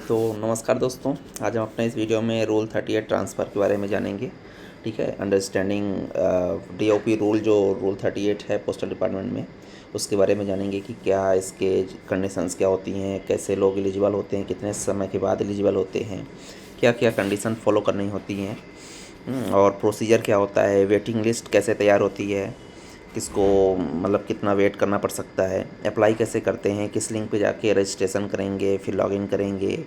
तो नमस्कार दोस्तों, आज हम अपने इस वीडियो में रूल 38 ट्रांसफ़र के बारे में जानेंगे। ठीक है, अंडरस्टैंडिंग डीओपी रूल, जो रूल 38 है पोस्टल डिपार्टमेंट में, उसके बारे में जानेंगे कि क्या इसके कंडीशंस क्या होती हैं, कैसे लोग एलिजिबल होते हैं, कितने समय के बाद एलिजिबल होते हैं, क्या क्या कंडीशन फॉलो करनी होती हैं, और प्रोसीजर क्या होता है, वेटिंग लिस्ट कैसे तैयार होती है, किसको मतलब कितना वेट करना पड़ सकता है, अप्लाई कैसे करते हैं, किस लिंक पे जाके रजिस्ट्रेशन करेंगे, फिर लॉगिन करेंगे,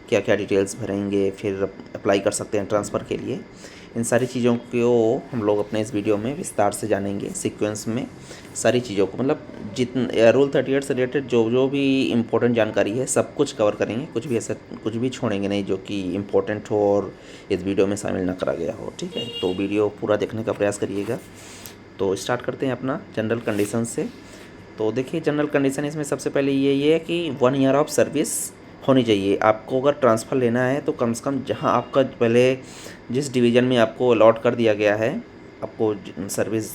क्या क्या डिटेल्स भरेंगे, फिर अप्लाई कर सकते हैं ट्रांसफ़र के लिए। इन सारी चीज़ों को हम लोग अपने इस वीडियो में विस्तार से जानेंगे, सीक्वेंस में सारी चीज़ों को, मतलब जितने रूल 38 से रिलेटेड जो जो भी इम्पोर्टेंट जानकारी है सब कुछ कवर करेंगे। कुछ भी ऐसा कुछ भी छोड़ेंगे नहीं जो कि इम्पोर्टेंट हो और इस वीडियो में शामिल ना करा गया हो। ठीक है, तो वीडियो पूरा देखने का प्रयास करिएगा। तो स्टार्ट करते हैं अपना जनरल कंडीशन से। तो देखिए, जनरल कंडीशन इसमें सबसे पहले ये है कि 1 ईयर ऑफ सर्विस होनी चाहिए। आपको अगर ट्रांसफ़र लेना है तो कम से कम जहां आपका पहले जिस डिवीज़न में आपको अलॉट कर दिया गया है, आपको सर्विस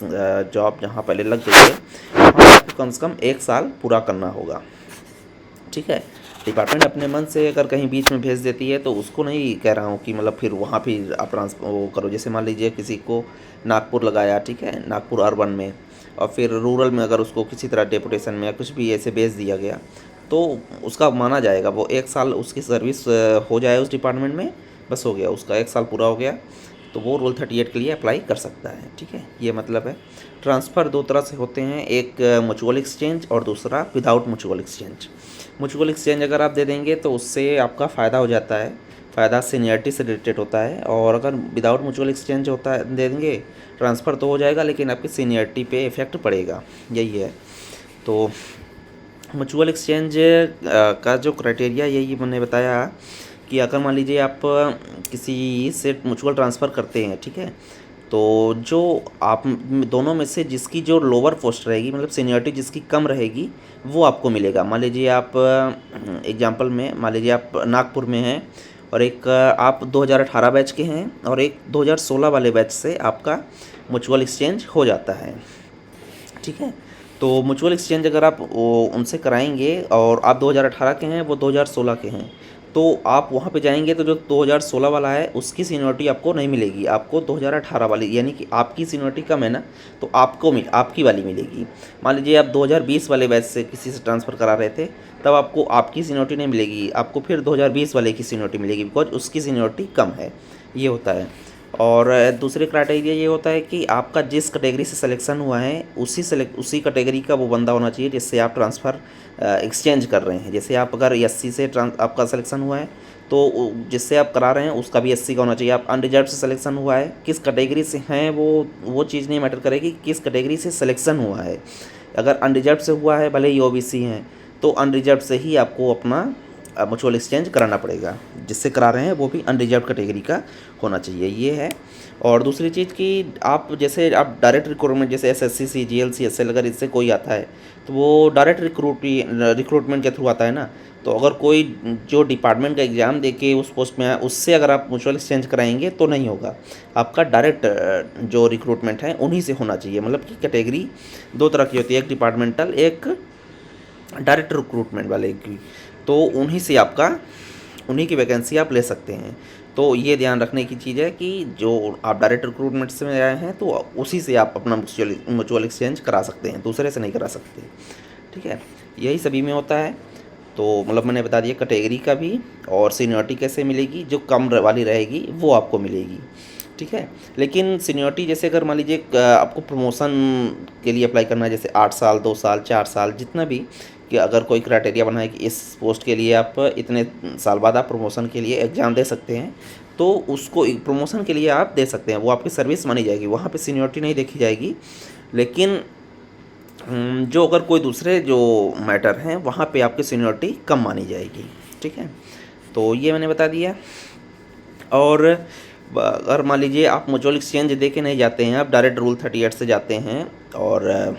जॉब जहां पहले लग गई है, वहाँ आपको कम से कम 1 साल पूरा करना होगा। ठीक है, डिपार्टमेंट अपने मन से अगर कहीं बीच में भेज देती है तो उसको नहीं कह रहा हूँ कि मतलब फिर वहाँ फिर आप ट्रांसफर वो करो। जैसे मान लीजिए किसी को नागपुर लगाया, ठीक है, नागपुर अर्बन में, और फिर रूरल में अगर उसको किसी तरह डेपुटेशन में या कुछ भी ऐसे भेज दिया गया तो उसका माना जाएगा। वो 1 साल उसकी सर्विस हो जाए उस डिपार्टमेंट में, बस हो गया, उसका 1 साल पूरा हो गया, तो वो रूल 38 के लिए अप्लाई कर सकता है। ठीक है, ये मतलब है। ट्रांसफ़र 2 तरह से होते हैं, एक म्यूचुअल एक्सचेंज और दूसरा without mutual exchange. Mutual exchange अगर आप दे देंगे तो उससे आपका फ़ायदा हो जाता है, फ़ायदा सीनियरिटी से रिलेटेड होता है। और अगर विदाउट म्यूचुअल एक्सचेंज होता है दे देंगे, ट्रांसफ़र तो हो जाएगा लेकिन आपकी सीनियरिटी पे इफ़ेक्ट पड़ेगा, यही है। तो म्यूचुअल एक्सचेंज का जो क्राइटेरिया यही मैंने बताया कि अगर मान लीजिए आप किसी से म्यूचुअल ट्रांसफ़र करते हैं, ठीक है, तो जो आप दोनों में से जिसकी जो लोअर पोस्ट रहेगी, मतलब सीनियरिटी जिसकी कम रहेगी, वो आपको मिलेगा। मान लीजिए आप एग्जांपल में मान लीजिए आप नागपुर में हैं और एक आप 2018 बैच के हैं और एक 2016 वाले बैच से आपका म्यूचुअल एक्सचेंज हो जाता है। ठीक है, तो म्यूचुअल एक्सचेंज अगर आप उनसे कराएंगे और आप 2018 के हैं, वो 2016 के हैं, तो आप वहाँ पे जाएंगे तो जो 2016 वाला है उसकी सीनियरिटी आपको नहीं मिलेगी, आपको 2018 वाली, यानी कि आपकी सीनियरिटी कम है ना, तो आपकी वाली मिलेगी। मान लीजिए आप 2020 वाले बैच से किसी से ट्रांसफ़र करा रहे थे, तब आपको आपकी सीनियरिटी नहीं मिलेगी, आपको फिर 2020 वाले की सीनियरिटी मिलेगी, बिकॉज उसकी सीनियरिटी कम है, ये होता है। और दूसरे क्राइटेरिया ये होता है कि आपका जिस कैटेगरी से सिलेक्शन हुआ है उसी कैटेगरी का वो बंदा होना चाहिए जिससे आप ट्रांसफ़र एक्सचेंज कर रहे हैं। जैसे आप अगर एससी से आपका सिलेक्शन हुआ है तो जिससे आप करा रहे हैं उसका भी एससी का होना चाहिए। आप अनरिजर्व से सिलेक्शन हुआ है, किस कैटेगरी से हैं वो चीज़ नहीं मैटर करेगी, किस कैटेगरी से सिलेक्शन हुआ है। अगर अनरिजर्व से हुआ है, भले ही ओबीसी हैं, तो अनरिजर्व से ही आपको अपना म्यूचुअल एक्सचेंज कराना पड़ेगा। जिससे करा रहे हैं वो भी अनरिजर्व कैटेगरी का होना चाहिए, ये है। और दूसरी चीज़ कि आप जैसे आप डायरेक्ट रिक्रूटमेंट, जैसे एसएससी, सीजीएल, सीएसएल, अगर इससे कोई आता है तो वो डायरेक्ट रिक्रूटमेंट के थ्रू आता है ना। तो अगर कोई जो डिपार्टमेंट का एग्ज़ाम दे के उस पोस्ट में आए, उससे अगर आप म्यूचुअल एक्सचेंज कराएंगे तो नहीं होगा। आपका डायरेक्ट जो रिक्रूटमेंट है उन्हीं से होना चाहिए। मतलब कि कैटेगरी 2 तरह की होती है, एक डिपार्टमेंटल, एक डायरेक्ट रिक्रूटमेंट वाले की। तो उन्हीं की वैकेंसी आप ले सकते हैं। तो ये ध्यान रखने की चीज़ है कि जो आप डायरेक्ट रिक्रूटमेंट से में आए हैं तो उसी से आप अपना म्यूचुअल एक्सचेंज करा सकते हैं, दूसरे से नहीं करा सकते। ठीक है, यही सभी में होता है। तो मतलब मैंने बता दिया कैटेगरी का भी, और सीनियरिटी कैसे मिलेगी, जो कम वाली रहेगी वो आपको मिलेगी। ठीक है, लेकिन सीनियरिटी जैसे अगर मान लीजिए आपको प्रमोशन के लिए अप्लाई करना है, जैसे 8 साल, 2 साल, 4 साल, जितना भी, कि अगर कोई क्राइटेरिया बना है कि इस पोस्ट के लिए आप इतने साल बाद आप प्रमोशन के लिए एग्ज़ाम दे सकते हैं, तो उसको प्रमोशन के लिए आप दे सकते हैं, वो आपकी सर्विस मानी जाएगी, वहाँ पे सीनियरिटी नहीं देखी जाएगी। लेकिन जो अगर कोई दूसरे जो मैटर हैं वहाँ पे आपकी सीनियरिटी कम मानी जाएगी। ठीक है, तो ये मैंने बता दिया। और अगर मान लीजिए आप म्यूचुअल एक्सचेंज दे के नहीं जाते हैं, आप डायरेक्ट रूल 38 से जाते हैं और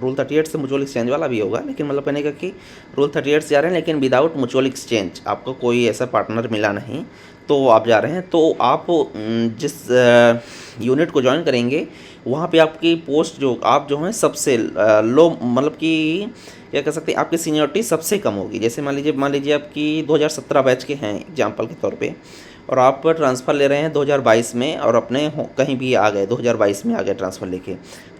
रूल 38 से म्यूचुअल एक्सचेंज वाला भी होगा, लेकिन मतलब कहने का कि रूल 38 से जा रहे हैं लेकिन विदाउट म्यूचुअल एक्सचेंज, आपको कोई ऐसा पार्टनर मिला नहीं तो आप जा रहे हैं, तो आप जिस यूनिट को ज्वाइन करेंगे वहाँ पे आपकी पोस्ट जो आप जो हैं सबसे लो, मतलब कि क्या कह सकते हैं आपकी सीनियरिटी सबसे कम होगी। जैसे मान लीजिए आपकी 2017 बैच के हैं एग्जाम्पल के तौर पे, और आप ट्रांसफ़र ले रहे हैं 2022 में और अपने कहीं भी आ गए 2022 में आ गए ट्रांसफ़र लेके,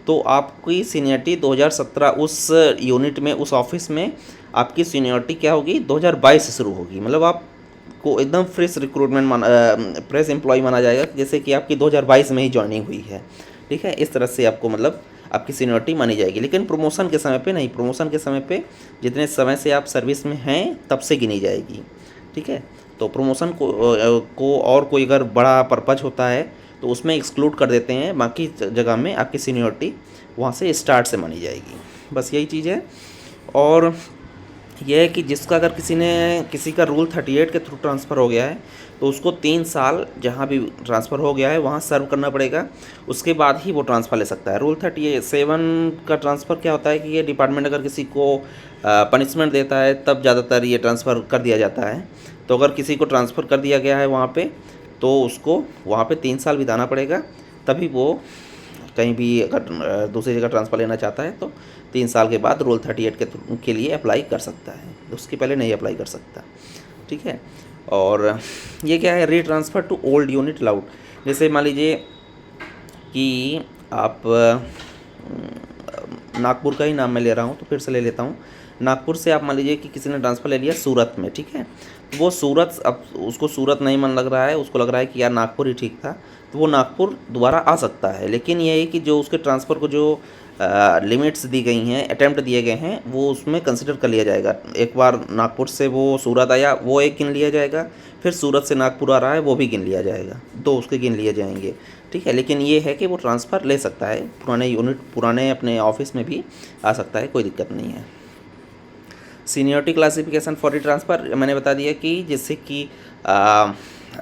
तो आपकी सीनियरिटी 2017 उस यूनिट में उस ऑफिस में आपकी सीनियरिटी क्या होगी 2022 से शुरू होगी। मतलब आप को एकदम फ्रेश रिक्रूटमेंट फ्रेश एम्प्लॉय माना जाएगा, जैसे कि आपकी 2022 में ही ज्वाइनिंग हुई है। ठीक है, इस तरह से आपको मतलब आपकी सीनियरिटी मानी जाएगी। लेकिन प्रमोशन के समय पे नहीं, प्रमोशन के समय पे जितने समय से आप सर्विस में हैं तब से गिनी जाएगी। ठीक है, तो प्रमोशन को और कोई अगर बड़ा पर्पज होता है तो उसमें एक्सक्लूड कर देते हैं, बाकी जगह में आपकी सीनियरिटी वहाँ से स्टार्ट से मानी जाएगी। बस यही चीज़ है। और यह है कि जिसका अगर किसी का रूल 38 के थ्रू ट्रांसफ़र हो गया है तो उसको 3 साल जहाँ भी ट्रांसफ़र हो गया है वहाँ सर्व करना पड़ेगा, उसके बाद ही वो ट्रांसफ़र ले सकता है। रूल 37 का ट्रांसफ़र क्या होता है कि ये डिपार्टमेंट अगर किसी को पनिशमेंट देता है तब ज़्यादातर ये ट्रांसफ़र कर दिया जाता है। तो अगर किसी को ट्रांसफ़र कर दिया गया है वहाँ पे तो उसको वहाँ पे 3 साल बिताना पड़ेगा, तभी वो कहीं भी अगर दूसरी जगह ट्रांसफ़र लेना चाहता है तो 3 साल के बाद रूल 38 के लिए अप्लाई कर सकता है, उसके पहले नहीं अप्लाई कर सकता। ठीक है, और ये क्या है, रीट्रांसफ़र टू ओल्ड यूनिट अलाउड। जैसे मान लीजिए कि आप नागपुर का ही नाम मैं ले रहा हूँ तो फिर से ले लेता हूँ। नागपुर से आप मान लीजिए कि किसी ने ट्रांसफ़र ले लिया सूरत में। ठीक है, तो वो सूरत, अब उसको सूरत नहीं मन लग रहा है, उसको लग रहा है कि यार नागपुर ही ठीक था, तो वो नागपुर दोबारा आ सकता है। लेकिन ये है कि जो उसके ट्रांसफ़र को जो लिमिट्स दी गई हैं, अटैम्प्ट दिए गए हैं, वो उसमें कंसिडर कर लिया जाएगा। एक बार नागपुर से वो सूरत आया वो एक गिन लिया जाएगा, फिर सूरत से नागपुर आ रहा है वो भी गिन लिया जाएगा, 2 उसके गिन लिए जाएंगे। ठीक है, लेकिन ये है कि वो ट्रांसफ़र ले सकता है, पुराने यूनिट पुराने अपने ऑफिस में भी आ सकता है, कोई दिक्कत नहीं है। सीनियरिटी क्लासिफिकेशन फॉर री ट्रांसफ़र मैंने बता दिया कि जैसे कि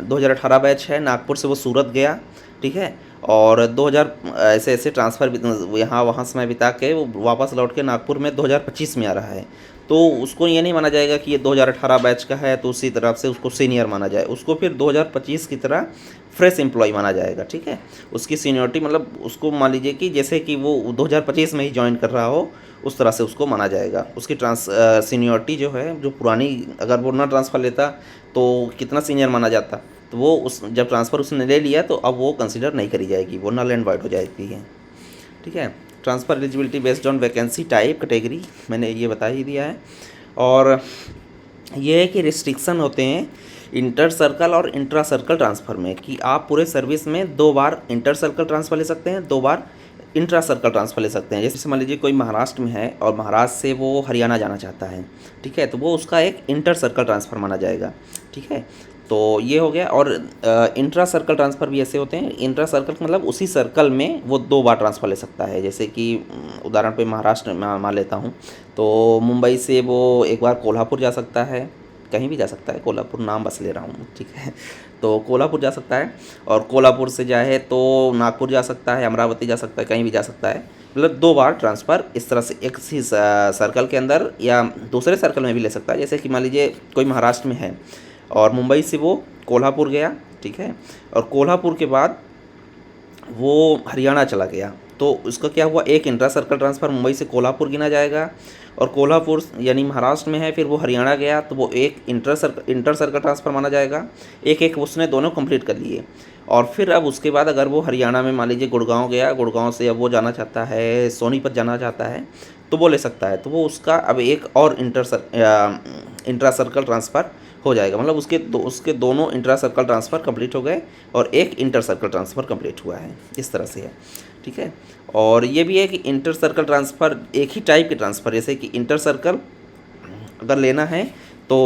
2018 बैच है, नागपुर से वो सूरत गया। ठीक है, और 2000 ऐसे ऐसे ट्रांसफ़र यहाँ वहाँ समय बिता के वो वापस लौट के नागपुर में 2025 में आ रहा है, तो उसको ये नहीं माना जाएगा कि ये 2018 बैच का है तो उसी तरफ से उसको सीनियर माना जाए, उसको फिर 2025 की तरह फ्रेश एम्प्लॉय माना जाएगा। ठीक है, उसकी सीनियरिटी मतलब उसको मान लीजिए कि जैसे कि वो 2025 में ही ज्वाइन कर रहा हो उस तरह से उसको माना जाएगा। उसकी सीनियरिटी जो है, जो पुरानी अगर वो ना ट्रांसफ़र लेता तो कितना सीनियर माना जाता, तो वो उस जब ट्रांसफ़र उसने ले लिया तो अब वो कंसिडर नहीं करी जाएगी, वो नल एंड वाइड हो जाती है। ठीक है, transfer eligibility based on vacancy type category मैंने ये बता ही दिया है। और ये है कि रिस्ट्रिक्शन होते हैं इंटर सर्कल और इंट्रा सर्कल ट्रांसफ़र में, कि आप पूरे सर्विस में 2 बार इंटर सर्कल ट्रांसफ़र ले सकते हैं, 2 बार इंट्रा सर्कल ट्रांसफ़र ले सकते हैं। जैसे मान लीजिए कोई महाराष्ट्र में है और महाराष्ट्र से वो हरियाणा जाना चाहता है। ठीक है, तो वो उसका एक इंटर सर्कल ट्रांसफ़र माना जाएगा। ठीक है, तो ये हो गया। और इंट्रा सर्कल ट्रांसफ़र भी ऐसे होते हैं। इंट्रा सर्कल मतलब उसी सर्कल में वो 2 बार ट्रांसफ़र ले सकता है। जैसे कि उदाहरण पे महाराष्ट्र में मान लेता हूँ, तो मुंबई से वो एक बार कोल्हापुर जा सकता है, कहीं भी जा सकता है, कोल्हापुर नाम बस ले रहा हूँ। ठीक है, तो कोल्हापुर जा सकता है, और कोल्हापुर से जाए तो नागपुर जा सकता है, अमरावती जा सकता है, कहीं भी जा सकता है। मतलब 2 बार ट्रांसफ़र इस तरह से एक ही सर्कल के अंदर या दूसरे सर्कल में भी ले सकता है। जैसे कि मान लीजिए कोई महाराष्ट्र में है और मुंबई से वो कोल्हापुर गया। ठीक है, और कोल्हापुर के बाद वो हरियाणा चला गया, तो उसका क्या हुआ, एक इंट्रा सर्कल ट्रांसफ़र मुंबई से कोल्हापुर गिना जाएगा। और कोल्हापुर यानी महाराष्ट्र में है, फिर वो हरियाणा गया तो वो एक इंटर सर्कल ट्रांसफ़र माना जाएगा। एक उसने दोनों कंप्लीट कर लिए। और फिर अब उसके बाद अगर वो हरियाणा में मान लीजिए गुड़गांव गया, गुड़गांव से अब वो जाना चाहता है सोनीपत जाना चाहता है तो वो ले सकता है। तो वो उसका अब एक और इंट्रा सर्कल ट्रांसफ़र हो जाएगा। मतलब उसके दोनों इंट्रा सर्कल ट्रांसफ़र कंप्लीट हो गए और एक इंटर सर्कल ट्रांसफ़र कंप्लीट हुआ है, इस तरह से है। ठीक है, और ये भी है कि इंटर सर्कल ट्रांसफ़र एक ही टाइप के ट्रांसफ़र, जैसे कि इंटर सर्कल अगर लेना है तो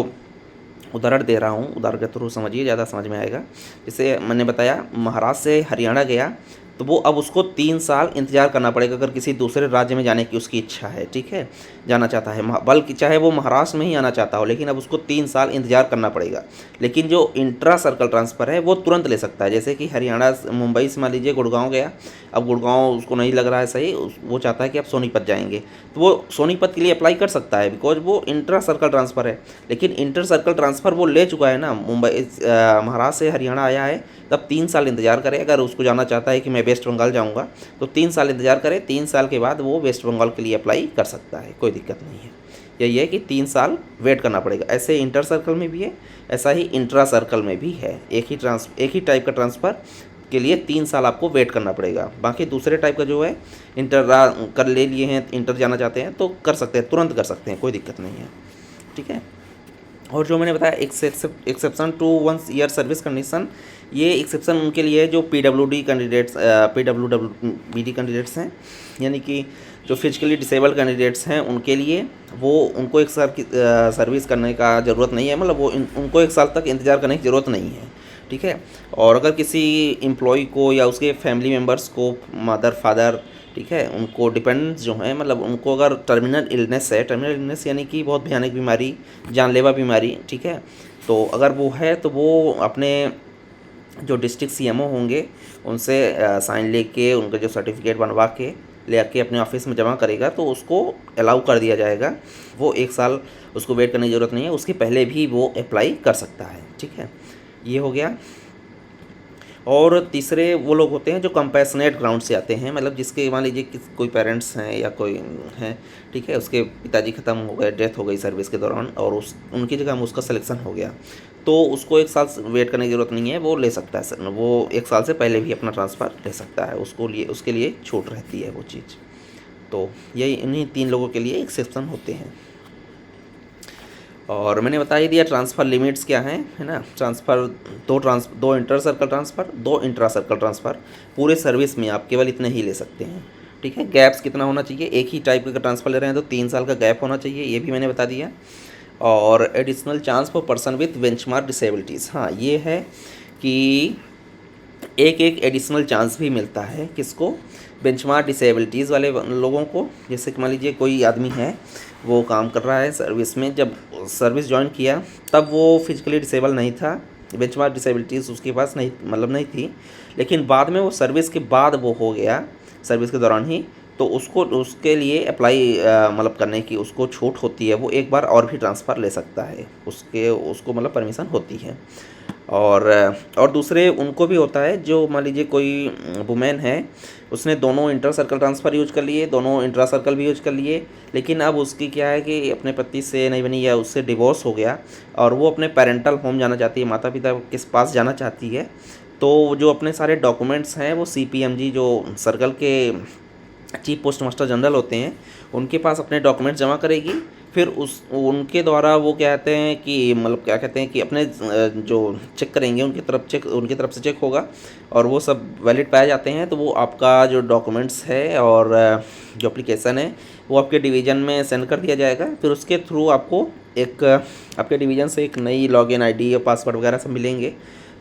उदाहरण दे रहा हूँ, उदाहरण के थ्रू समझिए, ज़्यादा समझ में आएगा। जैसे मैंने बताया महाराष्ट्र से हरियाणा गया तो वो अब उसको 3 साल इंतज़ार करना पड़ेगा अगर किसी दूसरे राज्य में जाने की उसकी इच्छा है, ठीक है, जाना चाहता है, बल्कि चाहे वो महाराष्ट्र में ही आना चाहता हो, लेकिन अब उसको 3 साल इंतज़ार करना पड़ेगा। लेकिन जो इंट्रा सर्कल ट्रांसफ़र है वो तुरंत ले सकता है। जैसे कि हरियाणा मुंबई से मान लीजिए गुड़गांव गया, अब गुड़गांव उसको नहीं लग रहा है सही, वो चाहता है कि आप सोनीपत जाएंगे, तो वो सोनीपत के लिए अप्लाई कर सकता है, बिकॉज वो इंट्रा सर्कल ट्रांसफ़र है। लेकिन इंटर सर्कल ट्रांसफ़र वो ले चुका है ना, मुंबई महाराष्ट्र से हरियाणा आया है, तब 3 साल इंतज़ार करे। अगर उसको जाना चाहता है कि मैं वेस्ट बंगाल जाऊंगा, तो 3 साल इंतज़ार करे, 3 साल के बाद वो वेस्ट बंगाल के लिए अप्लाई कर सकता है, कोई दिक्कत नहीं है। यही है कि 3 साल वेट करना पड़ेगा। ऐसे इंटर सर्कल में भी है, ऐसा ही इंट्रा सर्कल में भी है। एक ही टाइप का ट्रांसफ़र के लिए 3 साल आपको वेट करना पड़ेगा। बाकी दूसरे टाइप का जो है इंटर कर ले लिए हैं, इंटर जाना चाहते हैं तो कर सकते हैं, तुरंत कर सकते हैं, कोई दिक्कत नहीं है, ठीक है। और जो मैंने बताया exception to 1 year service condition, ये एक्सेप्शन उनके लिए है जो PWD कैंडिडेट्स, PWD कैंडिडेट्स हैं, यानी कि जो फिजिकली डिसेबल्ड कैंडिडेट्स हैं उनके लिए, वो उनको 1 साल की सर्विस करने का ज़रूरत नहीं है, मतलब वो उनको 1 साल तक इंतज़ार करने की ज़रूरत नहीं है, ठीक है। और अगर किसी एम्प्लॉय को या उसके फैमिली मेम्बर्स को, मदर फादर, ठीक है, उनको डिपेंडेंट्स जो हैं, मतलब उनको अगर टर्मिनल इलनेस है, टर्मिनल इलनेस यानी कि बहुत भयानक बीमारी, जानलेवा बीमारी, ठीक है, तो अगर वो है तो वो अपने जो डिस्ट्रिक्ट CMO होंगे उनसे साइन लेके, उनका जो सर्टिफिकेट बनवा के ले आके अपने ऑफिस में जमा करेगा, तो उसको अलाउ कर दिया जाएगा। वो 1 साल उसको वेट करने की ज़रूरत नहीं है, उसके पहले भी वो अप्लाई कर सकता है, ठीक है। ये हो गया। और तीसरे वो लोग होते हैं जो कंपैशनेट ग्राउंड से आते हैं, मतलब जिसके मान लीजिए कि कोई पेरेंट्स हैं या कोई हैं, ठीक है, उसके पिताजी ख़त्म हो गए, डेथ हो गई सर्विस के दौरान, और उनकी जगह में उसका सिलेक्शन हो गया, तो उसको 1 साल वेट करने की ज़रूरत नहीं है, वो ले सकता है सर, वो 1 साल से पहले भी अपना ट्रांसफ़र ले सकता है, उसके लिए छूट रहती है वो चीज़। तो यही इन्हीं 3 लोगों के लिए एक्सेप्शन होते हैं। और मैंने बता ही दिया ट्रांसफ़र लिमिट्स क्या हैं, है ना। Transfer 2 inter circle transfer, 2 intra circle transfer, पूरे सर्विस में आप केवल इतने ही ले सकते हैं, ठीक है। गैप्स कितना होना चाहिए, एक ही टाइप का ट्रांसफ़र ले रहे हैं तो 3 साल का गैप होना चाहिए, ये भी मैंने बता दिया। और additional chance for person with benchmark disabilities, हाँ ये है कि एक एडिशनल चांस भी मिलता है, किसको, बेंचमार्क डिसेबिलिटीज़ वाले लोगों को। जैसे कि मान लीजिए कोई आदमी है, वो काम कर रहा है सर्विस में, जब सर्विस ज्वाइन किया तब वो फिजिकली डिसेबल नहीं था, बेंचमार्क डिसेबिलिटीज़ उसके पास नहीं थी, लेकिन बाद में वो सर्विस के बाद वो हो गया, सर्विस के दौरान ही, तो उसके लिए अप्लाई मतलब करने की उसको छूट होती है, वो एक बार और भी ट्रांसफ़र ले सकता है, उसको मतलब परमिशन होती है। और दूसरे उनको भी होता है, जो मान लीजिए कोई वुमेन है, उसने दोनों इंटर सर्कल ट्रांसफ़र यूज कर लिए, दोनों इंट्रा सर्कल भी यूज कर लिए, लेकिन अब उसकी क्या है कि अपने पति से नहीं बनी या उससे डिवोर्स हो गया, और वो अपने पेरेंटल होम जाना चाहती है, माता पिता के पास जाना चाहती है, तो जो अपने सारे डॉक्यूमेंट्स हैं वो CPMG जो सर्कल के चीफ पोस्ट मास्टर जनरल होते हैं, उनके पास अपने डॉक्यूमेंट्स जमा करेगी, फिर उनके द्वारा वो कहते हैं कि मतलब क्या कहते हैं कि अपने जो चेक करेंगे, उनकी तरफ से चेक होगा, और वो सब वैलिड पाए जाते हैं, तो वो आपका जो डॉक्यूमेंट्स है और जो एप्लीकेशन है वो आपके डिवीज़न में सेंड कर दिया जाएगा। फिर उसके थ्रू आपको आपके डिवीज़न से एक नई लॉगिन ID और पासवर्ड वगैरह सब मिलेंगे,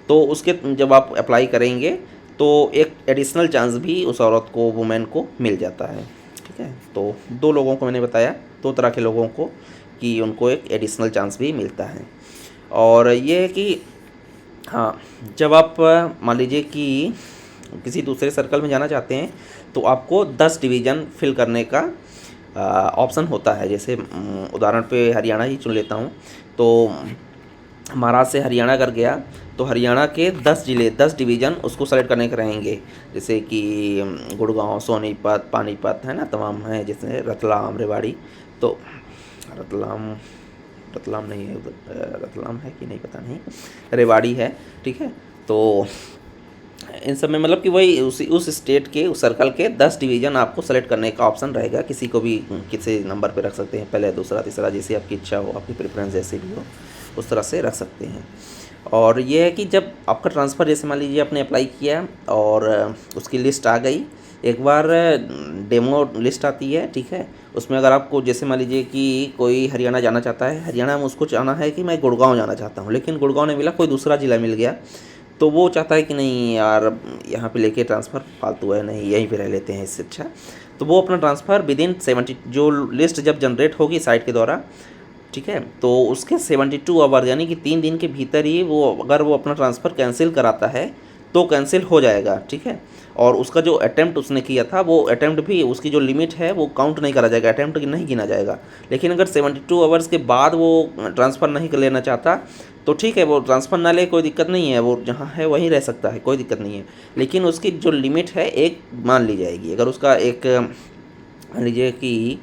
तो उसके जब आप अप्लाई करेंगे तो एक एडिशनल चांस भी उस औरत को, वुमेन को मिल जाता है, ठीक है। तो 2 लोगों को मैंने बताया, 2 तरह के लोगों को, कि उनको एक एडिशनल चांस भी मिलता है। और ये है कि हाँ, जब आप मान लीजिए कि किसी दूसरे सर्कल में जाना चाहते हैं, तो आपको 10 डिवीज़न फिल करने का ऑप्शन होता है। जैसे उदाहरण पे हरियाणा ही चुन लेता हूँ, तो महाराष्ट्र से हरियाणा कर गया, तो हरियाणा के 10 ज़िले, 10 डिवीज़न उसको सेलेक्ट करने के रहेंगे, जैसे कि गुड़गांव, सोनीपत, पानीपत, है ना, तमाम हैं, जैसे रतलाम, रेवाड़ी, तो रतलाम नहीं है उधर, रतलाम है कि नहीं पता नहीं, रेवाड़ी है, ठीक है। तो इन सब में मतलब कि वही उस स्टेट के, उस सर्कल के 10 डिवीज़न आपको सेलेक्ट करने का ऑप्शन रहेगा। किसी को भी किसी नंबर पे रख सकते हैं, पहले, दूसरा, तीसरा, जैसी आपकी इच्छा हो, आपकी प्रेफरेंस जैसी भी हो, उस तरह से रख सकते हैं। और ये है कि जब आपका ट्रांसफ़र, जैसे मान लीजिए आपने अप्लाई किया और उसकी लिस्ट आ गई, एक बार डेमो लिस्ट आती है, ठीक है, उसमें अगर आपको, जैसे मान लीजिए कि कोई हरियाणा जाना चाहता है, हरियाणा में उसको चाहना है कि मैं गुड़गांव जाना चाहता हूँ, लेकिन गुड़गांव नहीं मिला, कोई दूसरा ज़िला मिल गया, तो वो चाहता है कि नहीं यार यहाँ पे लेके ट्रांसफ़र फालतू है, नहीं यहीं पे रह लेते हैं इससे अच्छा। तो वो अपना ट्रांसफ़र विदिन 70 जो लिस्ट जब जनरेट होगी साइट के द्वारा, ठीक है, तो उसके 72 आवर यानी कि 3 दिन के भीतर ही वो अगर वो अपना ट्रांसफ़र कैंसिल कराता है तो कैंसिल हो जाएगा, ठीक है। और उसका जो अटैम्प्ट उसने किया था वो अटैम्प्ट भी उसकी जो लिमिट है वो काउंट नहीं करा जाएगा, अटैम्प्ट नहीं गिना जाएगा। लेकिन अगर 72 आवर्स के बाद वो ट्रांसफ़र नहीं कर लेना चाहता तो ठीक है, वो ट्रांसफ़र ना ले, कोई दिक्कत नहीं है, वो जहाँ है वहीं रह सकता है, कोई दिक्कत नहीं है। लेकिन उसकी जो लिमिट है एक मान ली जाएगी। अगर उसका एक मान लीजिए कि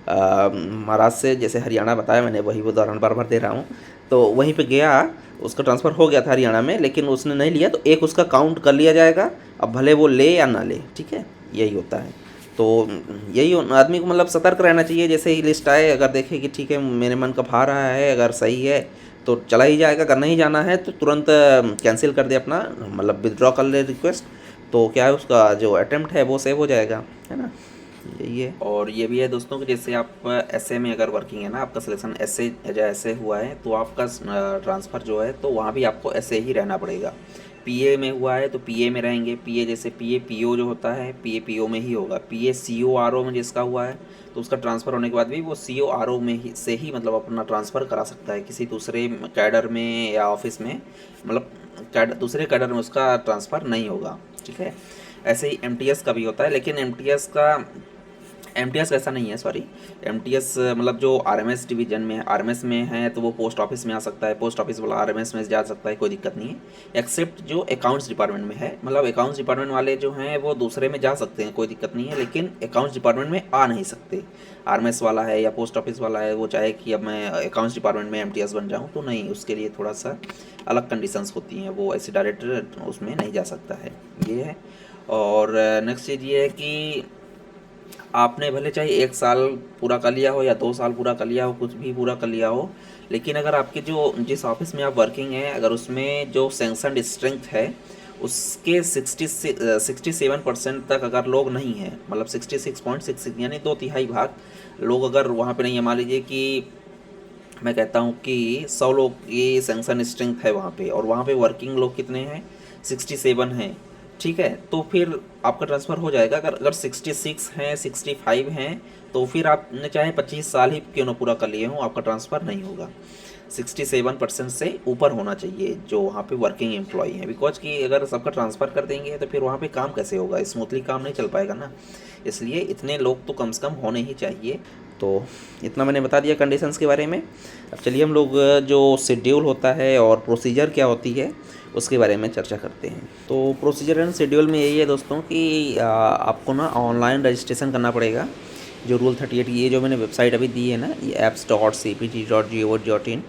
महाराष्ट्र से जैसे हरियाणा बताया मैंने, वही उदाहरण बार बार दे रहा हूँ, तो वहीं पे गया, उसका ट्रांसफ़र हो गया था हरियाणा में, लेकिन उसने नहीं लिया तो एक उसका काउंट कर लिया जाएगा, अब भले वो ले या ना ले, ठीक है, यही होता है। तो यही आदमी को मतलब सतर्क रहना चाहिए। जैसे ही लिस्ट आए अगर देखे कि ठीक है मेरे मन का भा रहा है, अगर सही है तो चला ही जाएगा, अगर नहीं जाना है तो तुरंत कैंसिल कर दे अपना, मतलब विदड्रॉ कर ले रिक्वेस्ट, तो क्या है उसका जो अटैम्प्ट है वो सेव हो जाएगा, है ना, यही है। और ये भी है दोस्तों कि जैसे आप एसए में अगर वर्किंग है ना, आपका सिलेक्शन एसए ऐसे हुआ है तो आपका ट्रांसफ़र जो है तो वहाँ भी आपको ऐसे ही रहना पड़ेगा। पीए में हुआ है तो पीए में रहेंगे, पीए जैसे पीए पीओ जो होता है पीए पीओ में ही होगा। पीए सीओ आरओ में जिसका हुआ है तो उसका ट्रांसफ़र होने के बाद भी वो सीओ आरओ में ही से ही मतलब अपना ट्रांसफ़र करा सकता है, किसी दूसरे कैडर में या ऑफिस में, मतलब दूसरे कैडर में उसका ट्रांसफ़र नहीं होगा, ठीक है। ऐसे ही एमटीएस का भी होता है, लेकिन एमटीएस वैसा नहीं है, सॉरी। एमटीएस मतलब जो आरएमएस डिवीजन में, आरएमएस में है तो वो पोस्ट ऑफिस में आ सकता है, पोस्ट ऑफिस वाला आरएमएस में जा सकता है, कोई दिक्कत नहीं है। एक्सेप्ट जो अकाउंट्स डिपार्टमेंट में है, मतलब अकाउंट्स डिपार्टमेंट वाले जो हैं वो दूसरे में जा सकते हैं, कोई दिक्कत नहीं है, लेकिन अकाउंट्स डिपार्टमेंट में आ नहीं सकते। आरएमएस वाला है या पोस्ट ऑफिस वाला है, वो चाहे कि अब मैं अकाउंट्स डिपार्टमेंट में एमटीएस बन जाऊँ तो नहीं, उसके लिए थोड़ा सा अलग कंडीशंस होती हैं, वो ऐसे डायरेक्ट उसमें नहीं जा सकता है, ये है। और नेक्स्ट चीज़ ये है कि आपने भले चाहे 1 साल पूरा कर लिया हो या 2 साल पूरा कर लिया हो, कुछ भी पूरा कर लिया हो, लेकिन अगर आपके जो जिस ऑफिस में आप वर्किंग हैं अगर उसमें जो सैंक्शनड स्ट्रेंथ है उसके 67% तक अगर लोग नहीं हैं, मतलब 66.66 यानी 2/3 भाग लोग अगर वहाँ पे नहीं है, मान लीजिए कि मैं कहता हूँ कि 100 लोग ये सैंक्शन स्ट्रेंथ है वहाँ पे, और वहाँ पे वर्किंग लोग कितने हैं, 67 हैं, ठीक है, तो फिर आपका ट्रांसफ़र हो जाएगा। अगर अगर 66 हैं, 65 हैं, तो फिर आपने चाहे 25 साल ही क्यों ना पूरा कर लिए हों, आपका ट्रांसफ़र नहीं होगा। 67% से ऊपर होना चाहिए जो वहाँ पे वर्किंग एम्प्लॉई हैं, बिकॉज कि अगर सबका ट्रांसफ़र कर देंगे तो फिर वहाँ पे काम कैसे होगा, स्मूथली काम नहीं चल पाएगा ना, इसलिए इतने लोग तो कम से कम होने ही चाहिए। तो इतना मैंने बता दिया कंडीशंस के बारे में। अब चलिए हम लोग जो शेड्यूल होता है और प्रोसीजर क्या होती है उसके बारे में चर्चा करते हैं। तो प्रोसीजर एंड शेड्यूल में यही है दोस्तों कि आपको ना ऑनलाइन रजिस्ट्रेशन करना पड़ेगा। जो रूल 38 ये जो मैंने वेबसाइट अभी दी है ना, ये apps.cpg.gov.in,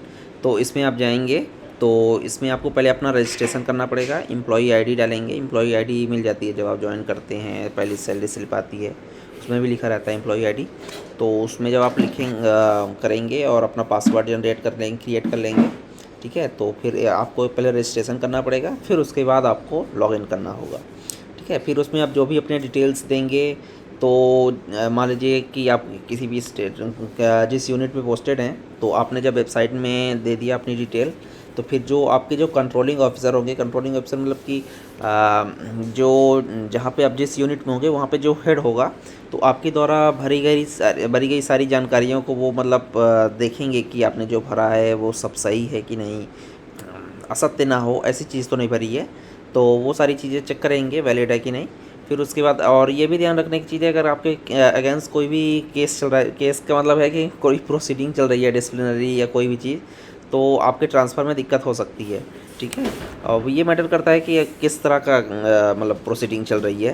तो इसमें आप जाएंगे तो इसमें आपको पहले अपना रजिस्ट्रेशन करना पड़ेगा। एम्प्लॉई आईडी डालेंगे, एम्प्लॉई आईडी मिल जाती है जब आप ज्वाइन करते हैं, पहली सैलरी स्लिप आती है उसमें भी लिखा रहता है एम्प्लॉई आईडी। तो उसमें जब आप करेंगे और अपना पासवर्ड जनरेट कर लेंगे, क्रिएट कर लेंगे, ठीक है, तो फिर आपको पहले रजिस्ट्रेशन करना पड़ेगा, फिर उसके बाद आपको लॉगिन करना होगा, ठीक है। फिर उसमें आप जो भी अपने डिटेल्स देंगे, तो मान लीजिए कि आप किसी भी स्टेट जिस यूनिट में पोस्टेड हैं, तो आपने जब वेबसाइट में दे दिया अपनी डिटेल, तो फिर जो आपके जो कंट्रोलिंग ऑफिसर होंगे, कंट्रोलिंग ऑफिसर मतलब कि जो जहाँ पे आप जिस यूनिट में होंगे वहाँ पे जो हेड होगा, तो आपके द्वारा भरी गई सारी जानकारियों को वो मतलब देखेंगे कि आपने जो भरा है वो सब सही है कि नहीं, असत्य ना हो, ऐसी चीज़ तो नहीं भरी है, तो वो सारी चीज़ें चेक करेंगे वैलिड है कि नहीं। फिर उसके बाद और ये भी ध्यान रखने की चीज़ है, अगर आपके अगेंस्ट कोई भी केस चल रहा है, केस का मतलब है कि कोई प्रोसीडिंग चल रही है डिसिप्लिनरी या कोई भी चीज़, तो आपके ट्रांसफ़र में दिक्कत हो सकती है, ठीक है। और ये मैटर करता है कि किस तरह का मतलब प्रोसीडिंग चल रही है,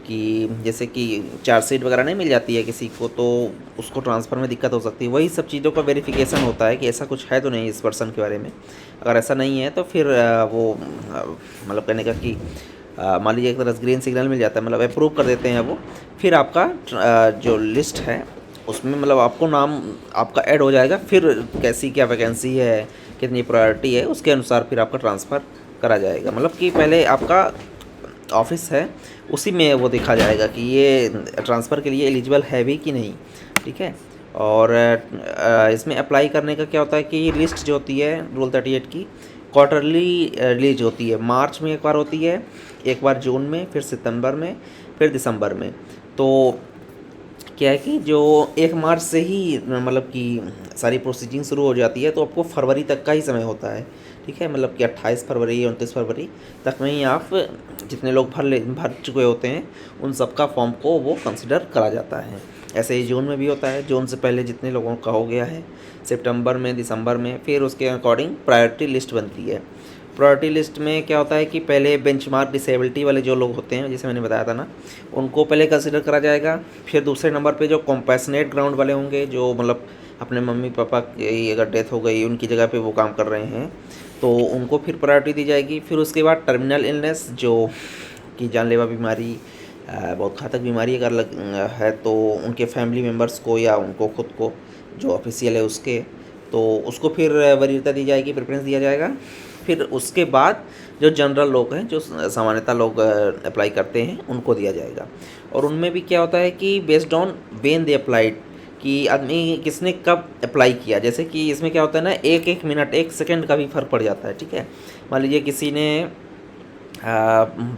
कि जैसे कि चार्जशीट वगैरह नहीं मिल जाती है किसी को, तो उसको ट्रांसफ़र में दिक्कत हो सकती है। वही सब चीज़ों का वेरिफिकेशन होता है कि ऐसा कुछ है तो नहीं इस पर्सन के बारे में। अगर ऐसा नहीं है तो फिर वो मतलब कहने का कि मान लीजिए एक तरह से ग्रीन सिग्नल मिल जाता है, मतलब अप्रूव कर देते हैं वो, फिर आपका जो लिस्ट है उसमें मतलब आपको नाम आपका ऐड हो जाएगा। फिर कैसी क्या वैकेंसी है, कितनी प्रायोरिटी है, उसके अनुसार फिर आपका ट्रांसफ़र करा जाएगा। मतलब कि पहले आपका ऑफिस है उसी में वो देखा जाएगा कि ये ट्रांसफ़र के लिए एलिजिबल है भी कि नहीं, ठीक है। और इसमें अप्लाई करने का क्या होता है कि लिस्ट जो होती है रूल 38 की, क्वार्टरली रिलीज होती है। मार्च में एक बार होती है, एक बार जून में, फिर सितंबर में, फिर दिसंबर में। तो क्या है कि जो 1 मार्च से ही मतलब कि सारी प्रोसीजिंग शुरू हो जाती है, तो आपको फरवरी तक का ही समय होता है, ठीक है। मतलब कि 28 फरवरी 29 फरवरी तक में ही आप जितने लोग भर चुके होते हैं उन सब का फॉर्म को वो कंसिडर करा जाता है। ऐसे ही जून में भी होता है, जून से पहले जितने लोगों का हो गया है, सितंबर में, दिसंबर में, फिर उसके अकॉर्डिंग प्रायोरिटी लिस्ट बनती है। प्रायोरिटी लिस्ट में क्या होता है कि पहले बेंचमार्क डिसेबिलिटी वाले जो लोग होते हैं, जैसे मैंने बताया था ना, उनको पहले कंसिडर करा जाएगा। फिर दूसरे नंबर पे जो कॉम्पैशनेट ग्राउंड वाले होंगे, जो मतलब अपने मम्मी पापा की अगर डेथ हो गई उनकी जगह पे वो काम कर रहे हैं, तो उनको फिर प्रायोरिटी दी जाएगी। फिर उसके बाद टर्मिनल इलनेस, जो कि जानलेवा बीमारी, बहुत घातक बीमारी अगर है, तो उनके फैमिली मेम्बर्स को या उनको खुद को जो ऑफिशियल है उसके, तो उसको फिर वरीयता दी जाएगी, प्रेफरेंस दिया जाएगा। फिर उसके बाद जो जनरल लोग हैं, जो सामान्यतः लोग अप्लाई करते हैं, उनको दिया जाएगा। और उनमें भी क्या होता है कि based on when they applied, कि आदमी किसने कब अप्लाई किया। जैसे कि इसमें क्या होता है ना, एक एक मिनट, एक सेकंड का भी फ़र्क पड़ जाता है, ठीक है। मान लीजिए किसी ने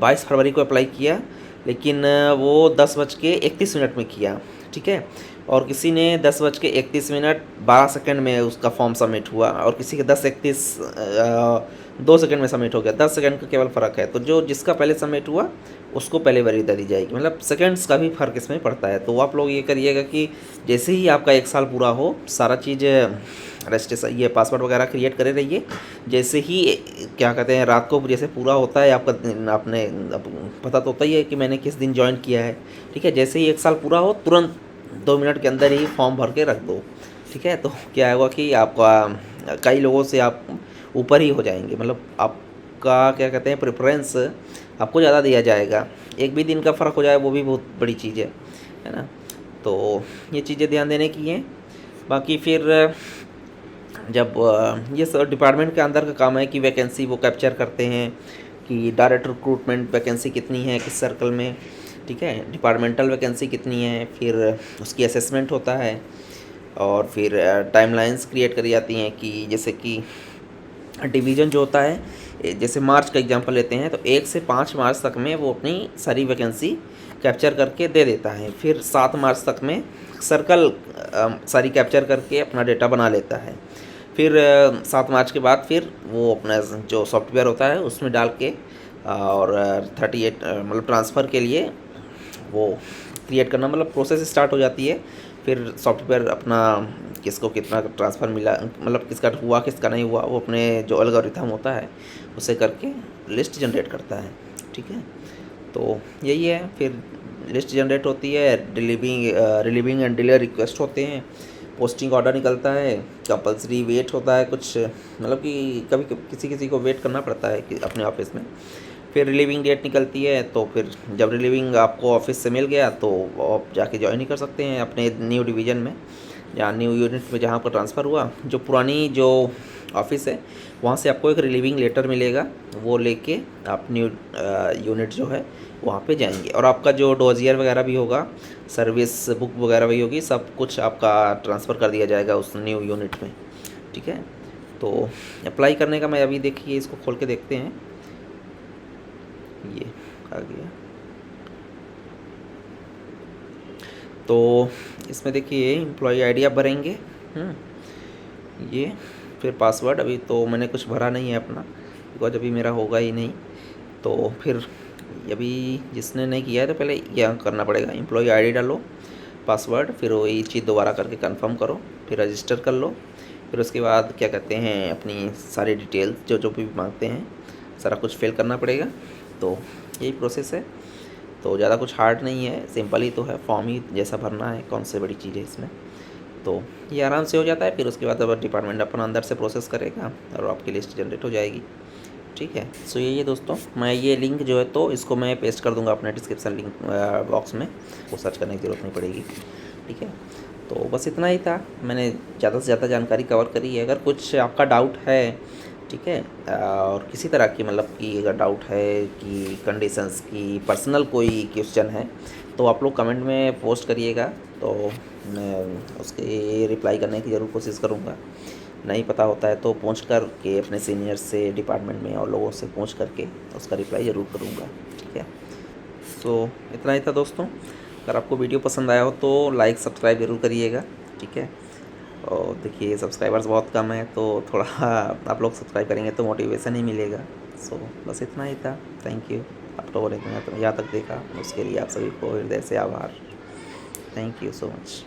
22 फरवरी को अप्लाई किया, लेकिन वो 10:31 में किया, ठीक है। और किसी ने 10:31 12 सेकंड में उसका फॉर्म सबमिट हुआ, और किसी के 10:31 2 सेकंड में सबमिट हो गया। 10 सेकंड का केवल फ़र्क है। तो जो जिसका पहले सबमिट हुआ उसको पहले वरीयता दी जाएगी। मतलब सेकंड्स का भी फ़र्क इसमें पड़ता है। तो आप लोग ये करिएगा कि जैसे ही आपका 1 साल पूरा हो, सारा चीज़ रजिस्ट्रेशन, ये पासवर्ड वगैरह क्रिएट करे रहिए। जैसे ही क्या कहते हैं, रात को जैसे पूरा होता है आपका, आपने पता तो होता ही है कि मैंने किस दिन ज्वाइन किया है, ठीक है। जैसे ही 1 साल पूरा हो, तुरंत 2 मिनट के अंदर ही फॉर्म भर के रख दो, ठीक है। तो क्या होगा कि आपका कई लोगों से आप ऊपर ही हो जाएंगे। मतलब आपका क्या कहते हैं, प्रेफरेंस आपको ज़्यादा दिया जाएगा। एक भी दिन का फ़र्क हो जाए वो भी बहुत बड़ी चीज़ है ना। तो ये चीज़ें ध्यान देने की हैं। बाकी फिर जब ये सब डिपार्टमेंट के अंदर का काम है कि वैकेंसी वो कैप्चर करते हैं कि डायरेक्ट रिक्रूटमेंट वैकेंसी कितनी है किस सर्कल में, ठीक है, डिपार्टमेंटल वैकेंसी कितनी है, फिर उसकी असेसमेंट होता है। और फिर टाइमलाइंस क्रिएट करी जाती हैं कि जैसे कि डिवीज़न जो होता है, जैसे मार्च का एग्जांपल लेते हैं, तो 1 से 5 मार्च तक में वो अपनी सारी वैकेंसी कैप्चर करके दे देता है। फिर 7 मार्च तक में सर्कल सारी कैप्चर करके अपना डेटा बना लेता है। फिर 7 मार्च के बाद फिर वो अपना जो सॉफ्टवेयर होता है उसमें डाल के और 38 मतलब ट्रांसफ़र के लिए वो क्रिएट करना, मतलब प्रोसेस स्टार्ट हो जाती है। फिर सॉफ्टवेयर अपना किसको कितना ट्रांसफ़र मिला, मतलब किसका हुआ किसका नहीं हुआ, वो अपने जो एल्गोरिथम होता है उसे करके लिस्ट जनरेट करता है, ठीक है। तो यही है, फिर लिस्ट जनरेट होती है, रिलीविंग एंड डिले रिक्वेस्ट होते हैं, पोस्टिंग ऑर्डर निकलता है, कंपलसरी वेट होता है कुछ, मतलब कि कभी किसी किसी को वेट करना पड़ता है कि अपने ऑफिस में। फिर रिलीविंग डेट निकलती है, तो फिर जब रिलीविंग आपको ऑफिस से मिल गया तो आप जाके ज्वाइन ही कर सकते हैं अपने न्यू डिवीज़न में या न्यू यूनिट में जहाँ पर ट्रांसफ़र हुआ। जो पुरानी जो ऑफिस है वहाँ से आपको एक रिलीविंग लेटर मिलेगा, वो लेके आप न्यू यूनिट जो है वहाँ पे जाएंगे। और आपका जो डोजियर वगैरह भी होगा, सर्विस बुक वगैरह भी होगी, सब कुछ आपका ट्रांसफ़र कर दिया जाएगा उस न्यू यूनिट में, ठीक है। तो अप्लाई करने का मैं अभी देखिए इसको खोल के देखते हैं, ये आ गया। तो इसमें देखिए एम्प्लॉई आईडी आप भरेंगे, ये फिर पासवर्ड अभी तो मैंने कुछ भरा नहीं है अपना, बिकॉज अभी मेरा होगा ही नहीं। तो फिर अभी जिसने नहीं किया है तो पहले यह करना पड़ेगा, एम्प्लॉई आईडी डालो, पासवर्ड, फिर वही चीज़ दोबारा करके कंफर्म करो, फिर रजिस्टर कर लो। फिर उसके बाद क्या कहते हैं, अपनी सारी डिटेल्स जो जो भी मांगते हैं सारा कुछ फिल करना पड़ेगा। तो यही प्रोसेस है। तो ज़्यादा कुछ हार्ड नहीं है, सिंपल ही तो है, फॉर्म ही जैसा भरना है, कौन से बड़ी चीज़ है इसमें। तो ये आराम से हो जाता है। फिर उसके बाद अब डिपार्टमेंट अपना अंदर से प्रोसेस करेगा और आपकी लिस्ट जनरेट हो जाएगी, ठीक है। सो यही है दोस्तों, मैं ये लिंक जो है तो इसको मैं पेस्ट कर दूंगा अपने डिस्क्रिप्शन लिंक बॉक्स में, वो सर्च करने की ज़रूरत नहीं पड़ेगी, ठीक है। तो बस इतना ही था, मैंने ज़्यादा से ज़्यादा जानकारी कवर करी है। अगर कुछ आपका डाउट है, ठीक है, और किसी तरह की मतलब कि अगर डाउट है कि कंडीशंस की, पर्सनल कोई क्वेश्चन है, तो आप लोग कमेंट में पोस्ट करिएगा, तो मैं उसके रिप्लाई करने की ज़रूर कोशिश करूँगा। नहीं पता होता है तो पूछ कर के अपने सीनियर से, डिपार्टमेंट में और लोगों से पूछ करके उसका रिप्लाई ज़रूर करूँगा, ठीक है। सो इतना ही था दोस्तों। अगर आपको वीडियो पसंद आया हो तो लाइक सब्सक्राइब ज़रूर करिएगा, ठीक है। और देखिए सब्सक्राइबर्स बहुत कम है तो थोड़ा आप लोग सब्सक्राइब करेंगे तो मोटिवेशन ही मिलेगा। सो बस इतना ही था। Thank you. आप लोगों ने यहाँ तक देखा उसके लिए आप सभी को हृदय से आभार। Thank you so much.